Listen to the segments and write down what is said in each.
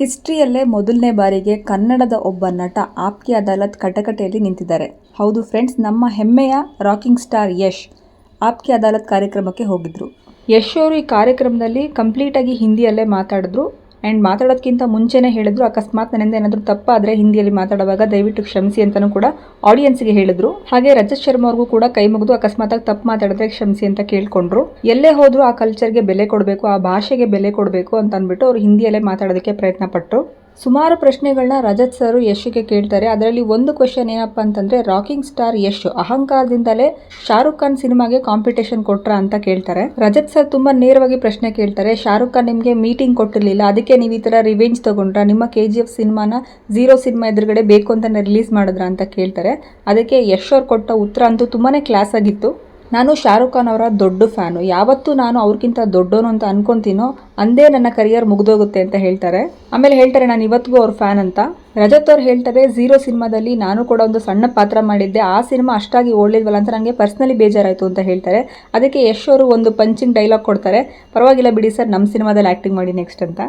ಹಿಸ್ಟ್ರಿಯಲ್ಲೇ ಮೊದಲನೇ ಬಾರಿಗೆ ಕನ್ನಡದ ಒಬ್ಬ ನಟ ಆಪ್ಕಿ ಅದಾಲತ್ ಕಟಕಟೆಯಲ್ಲಿ ನಿಂತಿದ್ದಾರೆ. ಹೌದು ಫ್ರೆಂಡ್ಸ್, ನಮ್ಮ ಹೆಮ್ಮೆಯ ರಾಕಿಂಗ್ ಸ್ಟಾರ್ ಯಶ್ ಆಪ್ಕಿ ಅದಾಲತ್ ಕಾರ್ಯಕ್ರಮಕ್ಕೆ ಹೋಗಿದ್ರು. ಯಶ್ ಅವರು ಈ ಕಾರ್ಯಕ್ರಮದಲ್ಲಿ ಕಂಪ್ಲೀಟಾಗಿ ಹಿಂದಿಯಲ್ಲೇ ಮಾತಾಡಿದ್ರು. ಆ್ಯಂಡ್ ಮಾತಾಡೋದಕ್ಕಿಂತ ಮುಂಚೆನೇ ಹೇಳಿದ್ರು, ಅಕಸ್ಮಾತ್ ನನ್ನಿಂದ ಏನಾದರೂ ತಪ್ಪಾದರೆ ಹಿಂದಿಯಲ್ಲಿ ಮಾತಾಡುವಾಗ ದಯವಿಟ್ಟು ಕ್ಷಮಿಸಿ ಅಂತಲೂ ಕೂಡ ಆಡಿಯನ್ಸ್ಗೆ ಹೇಳಿದ್ರು. ಹಾಗೆ ರಜತ್ ಶರ್ಮಾ ಅವ್ರಿಗೂ ಕೂಡ ಕೈ ಮುಗಿದು ಅಕಸ್ಮಾತಾಗಿ ತಪ್ಪು ಮಾತಾಡಿದ್ರೆ ಕ್ಷಮಿಸಿ ಅಂತ ಕೇಳ್ಕೊಂಡ್ರು. ಎಲ್ಲೇ ಹೋದ್ರು ಆ ಕಲ್ಚರ್ಗೆ ಬೆಲೆ ಕೊಡಬೇಕು, ಆ ಭಾಷೆಗೆ ಬೆಲೆ ಕೊಡಬೇಕು ಅಂತ ಅಂದ್ಬಿಟ್ಟು ಅವರು ಹಿಂದಿಯಲ್ಲೇ ಮಾತಾಡೋದಕ್ಕೆ ಪ್ರಯತ್ನ ಪಟ್ಟರು. ಸುಮಾರು ಪ್ರಶ್ನೆಗಳನ್ನ ರಜತ್ ಸರ್ ಯಶ್ಗೆ ಕೇಳ್ತಾರೆ. ಅದರಲ್ಲಿ ಒಂದು ಕ್ವೆಶನ್ ಏನಪ್ಪ ಅಂತಂದರೆ, ರಾಕಿಂಗ್ ಸ್ಟಾರ್ ಯಶ್ ಅಹಂಕಾರದಿಂದಲೇ ಶಾರುಖ್ ಖಾನ್ ಸಿನಿಮಾಗೆ ಕಾಂಪಿಟೇಷನ್ ಕೊಟ್ರ ಅಂತ ಕೇಳ್ತಾರೆ. ರಜತ್ ಸರ್ ತುಂಬ ನೇರವಾಗಿ ಪ್ರಶ್ನೆ ಕೇಳ್ತಾರೆ, ಶಾರುಖ್ ಖಾನ್ ನಿಮಗೆ ಮೀಟಿಂಗ್ ಕೊಟ್ಟಿರಲಿಲ್ಲ, ಅದಕ್ಕೆ ನೀವು ಈ ಥರ ರಿವೆಂಜ್ ತೊಗೊಂಡ್ರ, ನಿಮ್ಮ KGF ಸಿನಿಮಾನ 0 ಸಿನಿಮಾ ಎದುರುಗಡೆ ಬೇಕು ಅಂತಲೇ ರಿಲೀಸ್ ಮಾಡಿದ್ರ ಅಂತ ಕೇಳ್ತಾರೆ. ಅದಕ್ಕೆ ಯಶ್ ಅವ್ರು ಕೊಟ್ಟ ಉತ್ತರ ಅಂತೂ ತುಂಬಾ ಕ್ಲಾಸ್ ಆಗಿತ್ತು. ನಾನು ಶಾರುಖ್ ಖಾನ್ ಅವರ ದೊಡ್ಡ ಫ್ಯಾನು, ಯಾವತ್ತೂ ನಾನು ಅವ್ರಿಗಿಂತ ದೊಡ್ಡೋನು ಅಂತ ಅನ್ಕೊಂತೀನೋ ಅಂದೇ ನನ್ನ ಕರಿಯರ್ ಮುಗಿದೋಗುತ್ತೆ ಅಂತ ಹೇಳ್ತಾರೆ. ಆಮೇಲೆ ಹೇಳ್ತಾರೆ, ನಾನು ಇವತ್ತಿಗೂ ಅವ್ರ ಫ್ಯಾನ್ ಅಂತ. ರಜತ್ ಅವ್ರು ಹೇಳ್ತಾರೆ, 0 ಸಿನಿಮಾದಲ್ಲಿ ನಾನು ಕೂಡ ಒಂದು ಸಣ್ಣ ಪಾತ್ರ ಮಾಡಿದ್ದೆ, ಆ ಸಿನಿಮಾ ಅಷ್ಟಾಗಿ ಓಡಲಿಲ್ವಲ್ಲ ಅಂತ ನನಗೆ ಪರ್ಸ್ನಲಿ ಬೇಜಾರಾಯಿತು ಅಂತ ಹೇಳ್ತಾರೆ. ಅದಕ್ಕೆ ಯಶ್ ಅವರು ಒಂದು ಪಂಚಿಂಗ್ ಡೈಲಾಗ್ ಕೊಡ್ತಾರೆ, ಪರವಾಗಿಲ್ಲ ಬಿಡಿ ಸರ್, ನಮ್ಮ ಸಿನಿಮಾದಲ್ಲಿ ಆ್ಯಕ್ಟಿಂಗ್ ಮಾಡಿ ನೆಕ್ಸ್ಟ್ ಅಂತ.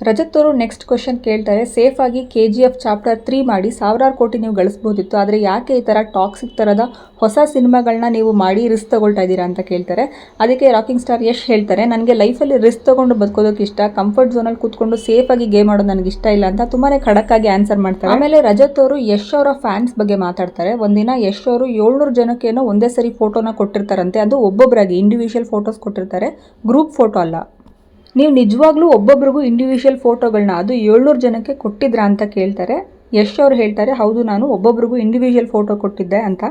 ರಜತ್ ಅವರು ನೆಕ್ಸ್ಟ್ ಕ್ವೆಶನ್ ಕೇಳ್ತಾರೆ, ಸೇಫಾಗಿ KGF ಚಾಪ್ಟರ್ 3 ಮಾಡಿ ಸಾವಿರಾರು ಕೋಟಿ ನೀವು ಗಳಿಸ್ಬೋದಿತ್ತು, ಆದರೆ ಯಾಕೆ ಈ ಥರ ಟಾಕ್ಸಿಕ್ ಥರದ ಹೊಸ ಸಿನಿಮಾಗಳನ್ನ ನೀವು ಮಾಡಿ ರಿಸ್ಕ್ ತಗೊಳ್ತಾ ಇದ್ದೀರಾ ಅಂತ ಕೇಳ್ತಾರೆ. ಅದಕ್ಕೆ ರಾಕಿಂಗ್ ಸ್ಟಾರ್ ಯಶ್ ಹೇಳ್ತಾರೆ, ನನಗೆ ಲೈಫಲ್ಲಿ ರಿಸ್ಕ್ ತೊಗೊಂಡು ಬದುಕೋದಕ್ಕೆ ಇಷ್ಟ, ಕಂಫರ್ಟ್ ಝೋನಲ್ಲಿ ಕೂತ್ಕೊಂಡು ಸೇಫಾಗಿ ಗೇಮ್ ಆಡೋದು ನನಗೆ ಇಷ್ಟ ಇಲ್ಲ ಅಂತ ತುಂಬಾ ಖಡಕ್ಕಾಗಿ ಆನ್ಸರ್ ಮಾಡ್ತಾರೆ. ಆಮೇಲೆ ರಜತ್ ಅವರು ಯಶ್ ಅವರ ಫ್ಯಾನ್ಸ್ ಬಗ್ಗೆ ಮಾತಾಡ್ತಾರೆ. ಒಂದಿನ ಯಶ್ ಅವರು 700 ಜನಕ್ಕೇನೋ ಒಂದೇ ಸರಿ ಫೋಟೋನ ಕೊಟ್ಟಿರ್ತಾರಂತೆ. ಅದು ಒಬ್ಬೊಬ್ಬರಾಗಿ ಇಂಡಿವಿಜುವಲ್ ಫೋಟೋಸ್ ಕೊಟ್ಟಿರ್ತಾರೆ, ಗ್ರೂಪ್ ಫೋಟೋ ಅಲ್ಲ. ನೀವು ನಿಜವಾಗ್ಲೂ ಒಬ್ಬೊಬ್ರಿಗೂ ಇಂಡಿವಿಜುವಲ್ ಫೋಟೋಗಳನ್ನ ಅದು 700 ಜನಕ್ಕೆ ಕೊಟ್ಟಿದ್ರಾ ಅಂತ ಕೇಳ್ತಾರೆ. ಯಶ್ ಅವ್ರು ಹೇಳ್ತಾರೆ, ಹೌದು, ನಾನು ಒಬ್ಬೊಬ್ರಿಗೂ ಇಂಡಿವಿಜುವಲ್ ಫೋಟೋ ಕೊಟ್ಟಿದ್ದೆ ಅಂತ.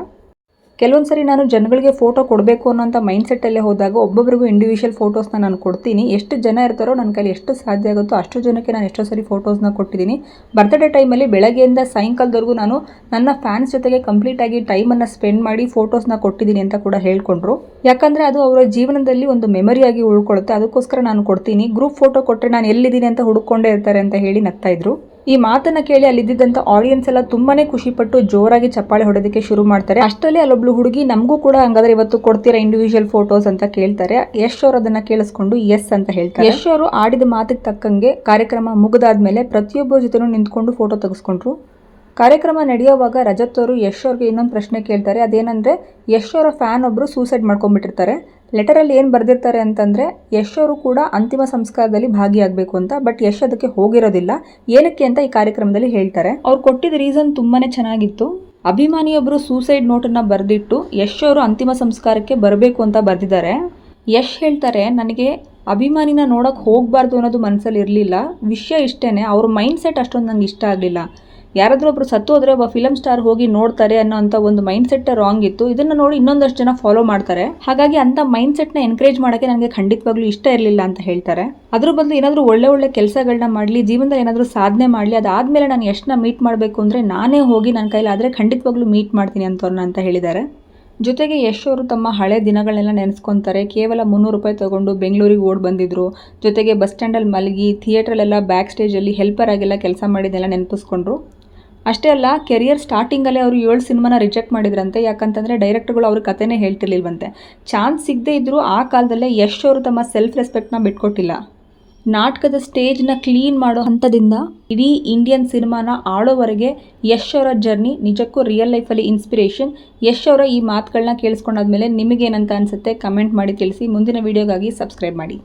ಕೆಲವೊಂದು ಸರಿ ನಾನು ಜನಗಳಿಗೆ ಫೋಟೋ ಕೊಡಬೇಕು ಅನ್ನೋಂಥ ಮೈಂಡ್ಸೆಟ್ಟಲ್ಲೇ ಹೋದಾಗ ಒಬ್ಬೊಬ್ರಿಗೂ ಇಂಡಿವಿಜುವಲ್ ಫೋಟೋಸ್ನ ನಾನು ಕೊಡ್ತೀನಿ. ಎಷ್ಟು ಜನ ಇರ್ತಾರೋ ನನ್ನ ಕೈಲಿ ಎಷ್ಟು ಸಾಧ್ಯ ಆಗುತ್ತೋ ಅಷ್ಟು ಜನಕ್ಕೆ ನಾನು ಎಷ್ಟೋ ಸರಿ ಫೋಟೋಸ್ನ ಕೊಟ್ಟಿದ್ದೀನಿ. ಬರ್ತ್ಡೇ ಟೈಮಲ್ಲಿ ಬೆಳಗ್ಗೆಯಿಂದ ಸಾಯಂಕಾಲದವರೆಗೂ ನಾನು ನನ್ನ ಫ್ಯಾನ್ಸ್ ಜೊತೆಗೆ ಕಂಪ್ಲೀಟಾಗಿ ಟೈಮನ್ನು ಸ್ಪೆಂಡ್ ಮಾಡಿ ಫೋಟೋಸ್ನ ಕೊಟ್ಟಿದ್ದೀನಿ ಅಂತ ಕೂಡ ಹೇಳ್ಕೊಂಡ್ರು. ಯಾಕಂದರೆ ಅದು ಅವರ ಜೀವನದಲ್ಲಿ ಒಂದು ಮೆಮರಿಯಾಗಿ ಉಳ್ಕೊಳ್ಳುತ್ತೆ, ಅದಕ್ಕೋಸ್ಕರ ನಾನು ಕೊಡ್ತೀನಿ. ಗ್ರೂಪ್ ಫೋಟೋ ಕೊಟ್ಟರೆ ನಾನು ಎಲ್ಲಿದ್ದೀನಿ ಅಂತ ಹುಡುಕೊಂಡೇ ಇರ್ತಾರೆ ಅಂತ ಹೇಳಿ ನಗ್ತಾ ಇದ್ರು. ಈ ಮಾತನ್ನ ಕೇಳಿ ಅಲ್ಲಿದ್ದಂಥ ಆಡಿಯನ್ಸ್ ಎಲ್ಲ ತುಂಬಾನೇ ಖುಷಿಪಟ್ಟು ಜೋರಾಗಿ ಚಪ್ಪಾಳೆ ಹೊಡೋದಕ್ಕೆ ಶುರು ಮಾಡ್ತಾರೆ. ಅಷ್ಟರಲ್ಲಿ ಅಲ್ಲೊಬ್ಳು ಹುಡುಗಿ, ನಮಗೂ ಕೂಡ ಹಂಗಾದ್ರೆ ಇವತ್ತು ಕೊಡ್ತೀರಾ ಇಂಡಿವಿಜುವಲ್ ಫೋಟೋಸ್ ಅಂತ ಕೇಳ್ತಾರೆ. ಯಶ್ ಅವರು ಅದನ್ನ ಕೇಳಿಸ್ಕೊಂಡು ಎಸ್ ಅಂತ ಹೇಳ್ತಾರೆ. ಯಶ್ ಅವರು ಆಡಿದ ಮಾತಿಗೆ ತಕ್ಕಂಗೆ ಕಾರ್ಯಕ್ರಮ ಮುಗಿದಾದ್ಮೇಲೆ ಪ್ರತಿಯೊಬ್ಬರ ಜೊತೆನೂ ನಿಂತ್ಕೊಂಡು ಫೋಟೋ ತೆಗೆಸ್ಕೊಂಡ್ರು. ಕಾರ್ಯಕ್ರಮ ನಡೆಯುವಾಗ ರಜತ್ ಅವರು ಯಶ್ ಅವ್ರಿಗೆ ಇನ್ನೊಂದು ಪ್ರಶ್ನೆ ಕೇಳ್ತಾರೆ. ಅದೇನಂದ್ರೆ, ಯಶ್ ಅವರ ಫ್ಯಾನ್ ಒಬ್ರು ಸೂಸೈಡ್ ಮಾಡ್ಕೊಂಡ್ಬಿಟ್ಟಿರ್ತಾರೆ. ಲೆಟರಲ್ಲಿ ಏನು ಬರೆದಿರ್ತಾರೆ ಅಂತಂದರೆ, ಯಶ್ ಅವರು ಕೂಡ ಅಂತಿಮ ಸಂಸ್ಕಾರದಲ್ಲಿ ಭಾಗಿಯಾಗಬೇಕು ಅಂತ. ಬಟ್ ಯಶ್ ಅದಕ್ಕೆ ಹೋಗಿರೋದಿಲ್ಲ. ಏನಕ್ಕೆ ಅಂತ ಈ ಕಾರ್ಯಕ್ರಮದಲ್ಲಿ ಹೇಳ್ತಾರೆ. ಅವ್ರು ಕೊಟ್ಟಿದ್ದ ರೀಸನ್ ತುಂಬಾ ಚೆನ್ನಾಗಿತ್ತು. ಅಭಿಮಾನಿಯೊಬ್ಬರು ಸೂಸೈಡ್ ನೋಟನ್ನು ಬರೆದಿಟ್ಟು ಯಶ್ ಅವರು ಅಂತಿಮ ಸಂಸ್ಕಾರಕ್ಕೆ ಬರಬೇಕು ಅಂತ ಬರೆದಿದ್ದಾರೆ. ಯಶ್ ಹೇಳ್ತಾರೆ, ನನಗೆ ಅಭಿಮಾನಿನ ನೋಡೋಕೆ ಹೋಗಬಾರ್ದು ಅನ್ನೋದು ಮನಸ್ಸಲ್ಲಿ ಇರಲಿಲ್ಲ. ವಿಷಯ ಇಷ್ಟೇ, ಅವ್ರ ಮೈಂಡ್ ಸೆಟ್ ಅಷ್ಟೊಂದು ನಂಗೆ ಇಷ್ಟ ಆಗಲಿಲ್ಲ. ಯಾರಾದರೂ ಒಬ್ರು ಸತ್ತು ಹೋದರೆ ಒಬ್ಬ ಫಿಲಮ್ ಸ್ಟಾರ್ ಹೋಗಿ ನೋಡ್ತಾರೆ ಅನ್ನೋಂಥ ಒಂದು ಮೈಂಡ್ ಸೆಟ್ ರಾಂಗ್ ಇತ್ತು. ಇದನ್ನು ನೋಡಿ ಇನ್ನೊಂದಷ್ಟು ಜನ ಫಾಲೋ ಮಾಡ್ತಾರೆ. ಹಾಗಾಗಿ ಅಂಥ ಮೈಂಡ್ ಸೆಟ್ನ ಎನ್ಕರೇಜ್ ಮಾಡೋಕ್ಕೆ ನನಗೆ ಖಂಡಿತವಾಗ್ಲೂ ಇಷ್ಟ ಇರಲಿಲ್ಲ ಅಂತ ಹೇಳ್ತಾರೆ. ಅದ್ರ ಬದಲು ಏನಾದರೂ ಒಳ್ಳೆ ಕೆಲಸಗಳನ್ನ ಮಾಡಲಿ, ಜೀವನದಲ್ಲಿ ಏನಾದರೂ ಸಾಧನೆ ಮಾಡಲಿ, ಅದಾದಮೇಲೆ ನಾನು ಯಶ್ನ ಮೀಟ್ ಮಾಡಬೇಕು ಅಂದರೆ ನಾನೇ ಹೋಗಿ ನನ್ನ ಕೈಲಾದರೆ ಖಂಡಿತವಾಗ್ಲೂ ಮೀಟ್ ಮಾಡ್ತೀನಿ ಅಂತವ್ರನ್ನ ಅಂತ ಹೇಳಿದ್ದಾರೆ. ಜೊತೆಗೆ ಯಶ್ ಅವರು ತಮ್ಮ ಹಳೆ ದಿನಗಳನ್ನೆಲ್ಲ ನೆನೆಸ್ಕೊತಾರೆ. ಕೇವಲ 300 ರೂಪಾಯಿ ತೊಗೊಂಡು ಬೆಂಗಳೂರಿಗೆ ಓಡಿ ಬಂದಿದ್ರು. ಜೊತೆಗೆ ಬಸ್ ಸ್ಟ್ಯಾಂಡಲ್ಲಿ ಮಲಗಿ ಥಿಯೇಟ್ರಲ್ಲೆಲ್ಲ ಬ್ಯಾಕ್ ಸ್ಟೇಜಲ್ಲಿ ಹೆಲ್ಪರ್ ಆಗೆಲ್ಲ ಕೆಲಸ ಮಾಡಿದ್ದೆಲ್ಲ ನೆನಪಿಸ್ಕೊಂಡ್ರು. ಅಷ್ಟೇ ಅಲ್ಲ, ಕೆರಿಯರ್ ಸ್ಟಾರ್ಟಿಂಗಲ್ಲೇ ಅವರು 7 ಸಿನಿಮಾನ ರಿಜೆಕ್ಟ್ ಮಾಡಿದ್ರಂತೆ. ಯಾಕಂತಂದರೆ ಡೈರೆಕ್ಟರ್ಗಳು ಅವ್ರ ಕಥೆನೇ ಹೇಳ್ತಿರ್ಲಿಲ್ವಂತೆ. ಚಾನ್ಸ್ ಸಿಗದೇ ಇದ್ದರೂ ಆ ಕಾಲದಲ್ಲೇ ಯಶ್ ಅವರು ತಮ್ಮ ಸೆಲ್ಫ್ ರೆಸ್ಪೆಕ್ಟ್ನ ಬಿಟ್ಕೊಟ್ಟಿಲ್ಲ. ನಾಟಕದ ಸ್ಟೇಜ್ನ ಕ್ಲೀನ್ ಮಾಡೋ ಹಂತದಿಂದ ಇಡೀ ಇಂಡಿಯನ್ ಸಿನಿಮಾನ ಆಳೋವರೆಗೆ ಯಶ್ ಅವರ ಜರ್ನಿ ನಿಜಕ್ಕೂ ರಿಯಲ್ ಲೈಫಲ್ಲಿ ಇನ್ಸ್ಪಿರೇಷನ್. ಯಶ್ ಅವರ ಈ ಮಾತುಗಳನ್ನ ಕೇಳಿಸ್ಕೊಂಡಾದ್ಮೇಲೆ ನಿಮಗೇನಂತ ಅನಿಸುತ್ತೆ ಕಮೆಂಟ್ ಮಾಡಿ ತಿಳಿಸಿ. ಮುಂದಿನ ವೀಡಿಯೋಗಾಗಿ ಸಬ್ಸ್ಕ್ರೈಬ್ ಮಾಡಿ.